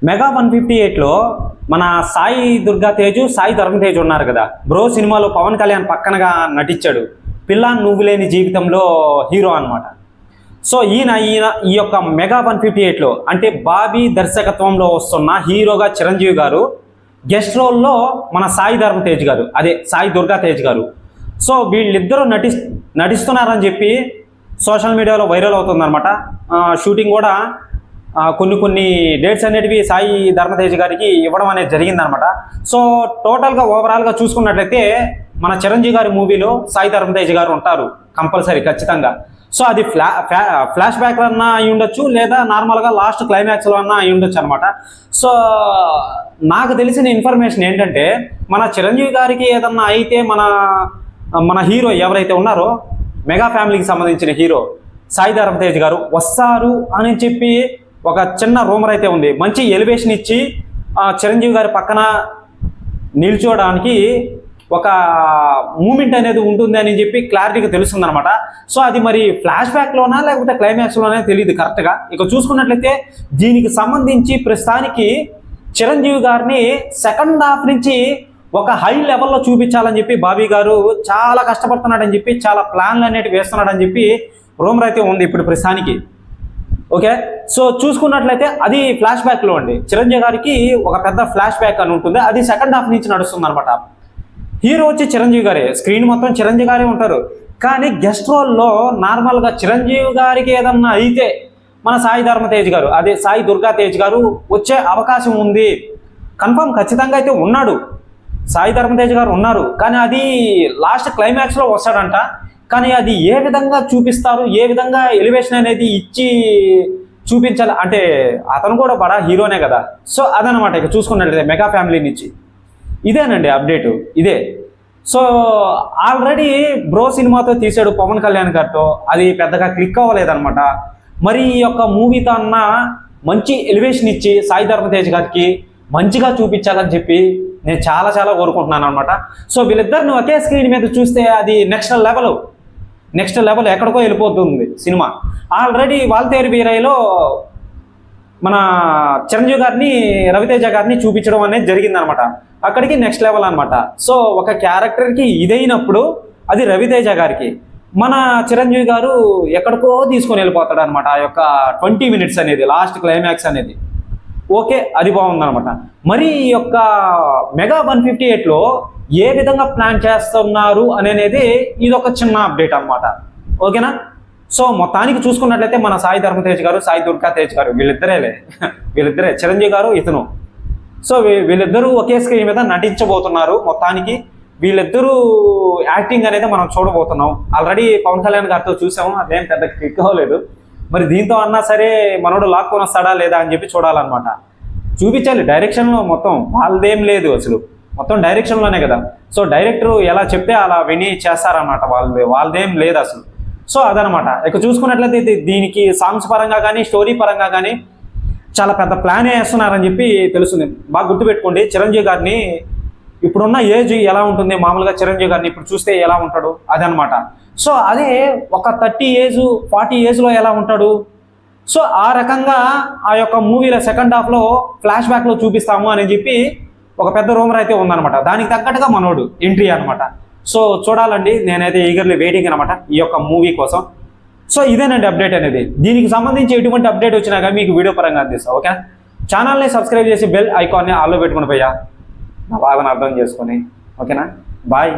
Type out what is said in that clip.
Mega 158లో మన సాయి దుర్గా తేజు, సాయి ధర్మ తేజు ఉన్నారు కదా. బ్రో సినిమాలో పవన్ కళ్యాణ్ పక్కనగా నటించాడు. పిల్లా నువ్వు లేని జీవితంలో హీరో అనమాట. సో ఈయన ఈ యొక్క మెగా 158లో అంటే బాబీ దర్శకత్వంలో వస్తున్న హీరోగా చిరంజీవి గారు, గెస్ట్ రోల్లో మన సాయి ధర్మ తేజ్ గారు, అదే సాయి దుర్గా తేజ్ గారు. సో వీళ్ళిద్దరూ నటిస్తున్నారని చెప్పి సోషల్ మీడియాలో వైరల్ అవుతుందన్నమాట. షూటింగ్ కూడా కొన్ని డేట్స్ అనేటివి సాయి ధర్మతేజ్ గారికి ఇవ్వడం అనేది జరిగిందనమాట. సో టోటల్గా ఓవరాల్గా చూసుకున్నట్లయితే మన చిరంజీవి గారి మూవీలో సాయి ధర్మతేజ్ గారు ఉంటారు కంపల్సరీ, ఖచ్చితంగా. సో అది ఫ్లాష్ బ్యాక్ అన్నా అయి ఉండొచ్చు, లేదా నార్మల్గా లాస్ట్ క్లైమాక్స్లో అన్నా అయి ఉండొచ్చు అనమాట. సో నాకు తెలిసిన ఇన్ఫర్మేషన్ ఏంటంటే, మన చిరంజీవి గారికి ఏదన్నా అయితే మన హీరో ఎవరైతే ఉన్నారో మెగా ఫ్యామిలీకి సంబంధించిన హీరో సాయి ధర్మతేజ్ గారు వస్తారు అని చెప్పి ఒక చిన్న రూమర్ అయితే ఉంది. మంచి ఎలివేషన్ ఇచ్చి చిరంజీవి గారి పక్కన నిల్చోవడానికి ఒక మూమెంట్ అనేది ఉంటుంది అని చెప్పి క్లారిటీగా తెలుస్తుందన్నమాట. సో అది మరి ఫ్లాష్ బ్యాక్లోనా లేకపోతే క్లైమాక్స్లోనే తెలియదు కరెక్ట్గా. ఇక చూసుకున్నట్లయితే దీనికి సంబంధించి ప్రస్తుతానికి చిరంజీవి గారిని సెకండ్ హాఫ్ నుంచి ఒక హై లెవెల్లో చూపించాలని చెప్పి బాబీ గారు చాలా కష్టపడుతున్నాడని చెప్పి, చాలా ప్లాన్లు అనేవి వేస్తున్నాడని చెప్పి రూమర్ అయితే ఉంది ఇప్పుడు ప్రస్తుతానికి. ఓకే, సో చూసుకున్నట్లయితే అది ఫ్లాష్ బ్యాక్లో అండి. చిరంజీవి గారికి ఒక పెద్ద ఫ్లాష్ బ్యాక్ అని ఉంటుంది, అది సెకండ్ హాఫ్ నుంచి నడుస్తుంది అనమాట. హీరో వచ్చి చిరంజీవి గారే, స్క్రీన్ మొత్తం చిరంజీవి గారే ఉంటారు. కానీ గెస్ట్ రోల్లో నార్మల్గా చిరంజీవి గారికి ఏదన్నా అయితే మన సాయి ధర్మ తేజ్ గారు, అదే సాయి దుర్గా తేజ్ గారు వచ్చే అవకాశం ఉంది. కన్ఫర్మ్ ఖచ్చితంగా అయితే ఉన్నాడు, సాయి ధర్మ తేజ్ గారు ఉన్నారు. కానీ అది లాస్ట్ క్లైమాక్స్లో వస్తాడంట. కానీ అది ఏ విధంగా చూపిస్తారు, ఏ విధంగా ఎలివేషన్ అనేది ఇచ్చి చూపించాలి అంటే అతను కూడా బడా హీరోనే కదా. సో అదనమాట. ఇక చూసుకున్నట్లయితే మెగా ఫ్యామిలీ నుంచి ఇదేనండి అప్డేటు, ఇదే. సో ఆల్రెడీ బ్రో సినిమాతో తీసాడు పవన్ కళ్యాణ్ గారితో, అది పెద్దగా క్లిక్ అవ్వలేదన్నమాట. మరి ఈ యొక్క మూవీతో అన్న మంచి ఎలివేషన్ ఇచ్చి సాయి ధర్మ తేజ్ గారికి మంచిగా చూపించాలని చెప్పి నేను చాలా కోరుకుంటున్నాను అనమాట. సో వీళ్ళిద్దరిని ఒకే స్క్రీన్ మీద చూస్తే అది నెక్స్ట్ లెవెల్ ఎక్కడికో వెళ్ళిపోతుంది సినిమా. ఆల్రెడీ వాల్తేరు వీరయ్యలో మన చిరంజీవి గారిని, రవితేజ గారిని చూపించడం అనేది జరిగిందనమాట. అక్కడికి నెక్స్ట్ లెవెల్ అనమాట. సో ఒక క్యారెక్టర్కి ఇదైనప్పుడు అది రవితేజ గారికి, మన చిరంజీవి గారు ఎక్కడికో తీసుకొని వెళ్ళిపోతాడు అనమాట. ఆ యొక్క 20 minutes అనేది లాస్ట్ క్లైమాక్స్ అనేది. ఓకే, అది బాగుందనమాట. మరి ఈ యొక్క మెగా 158లో ఏ విధంగా ప్లాన్ చేస్తున్నారు అనేది ఇది ఒక చిన్న అప్డేట్ అనమాట. ఓకేనా. సో మొత్తానికి చూసుకున్నట్లయితే మన సాయి ధర్మ తేజ్ గారు, సాయి దుర్గా తేజ్ గారు వీళ్ళిద్దరే చిరంజీవి గారు ఇతను. సో వీళ్ళిద్దరూ ఒకే స్క్రీన్ మీద నటించబోతున్నారు. మొత్తానికి వీళ్ళిద్దరూ యాక్టింగ్ అనేది మనం చూడబోతున్నాం. ఆల్రెడీ పవన్ కళ్యాణ్ గారితో చూసాము, అదేం పెద్ద క్లిక్ అవ్వలేదు. మరి దీంతో అన్నా సరే మనోడు లాక్కొని వస్తాడా లేదా అని చెప్పి చూడాలన్నమాట. చూపించాలి డైరెక్షన్లో, మొత్తం వాళ్ళదేం లేదు అసలు, మొత్తం డైరెక్షన్లోనే కదా. సో డైరెక్టర్ ఎలా చెప్తే అలా విని చేస్తారన్నమాట, వాళ్ళదేం లేదు అసలు. సో అదనమాట. ఇక చూసుకున్నట్లయితే దీనికి సాంగ్స్ పరంగా కానీ స్టోరీ పరంగా కానీ చాలా పెద్ద ప్లానే వేస్తున్నారని చెప్పి తెలుస్తుంది. బాగా గుర్తుపెట్టుకోండి, చిరంజీవి గారిని ఇప్పుడున్న ఏజ్ ఎలా ఉంటుంది, మామూలుగా చిరంజీవి గారిని ఇప్పుడు చూస్తే ఎలా ఉంటాడు అదనమాట. సో అదే ఒక 30 ఏజ్ 40 ఏజ్లో ఎలా ఉంటాడు. సో ఆ రకంగా ఆ యొక్క మూవీలో సెకండ్ హాఫ్లో ఫ్లాష్ బ్యాక్లో చూపిస్తాము అని చెప్పి ఒక పెద్ద రూమర్ అయితే ఉందన్నమాట. దానికి తగ్గట్టుగా మనోడు ఎంట్రీ అనమాట. సో చూడాలండి, నేనైతే ఈగర్లీ వెయిటింగ్ అనమాట ఈ యొక్క మూవీ కోసం. సో ఇదేనండి అప్డేట్ అనేది. దీనికి సంబంధించి ఎటువంటి అప్డేట్ వచ్చినా కానీ మీకు వీడియో పరంగా అందిస్తాను. ఓకే, ఛానల్ని సబ్స్క్రైబ్ చేసి బెల్ ఐకాన్ని ఆల్లో పెట్టుకుని పోయా, నా బాధను అర్థం చేసుకొని. ఓకేనా, బాయ్.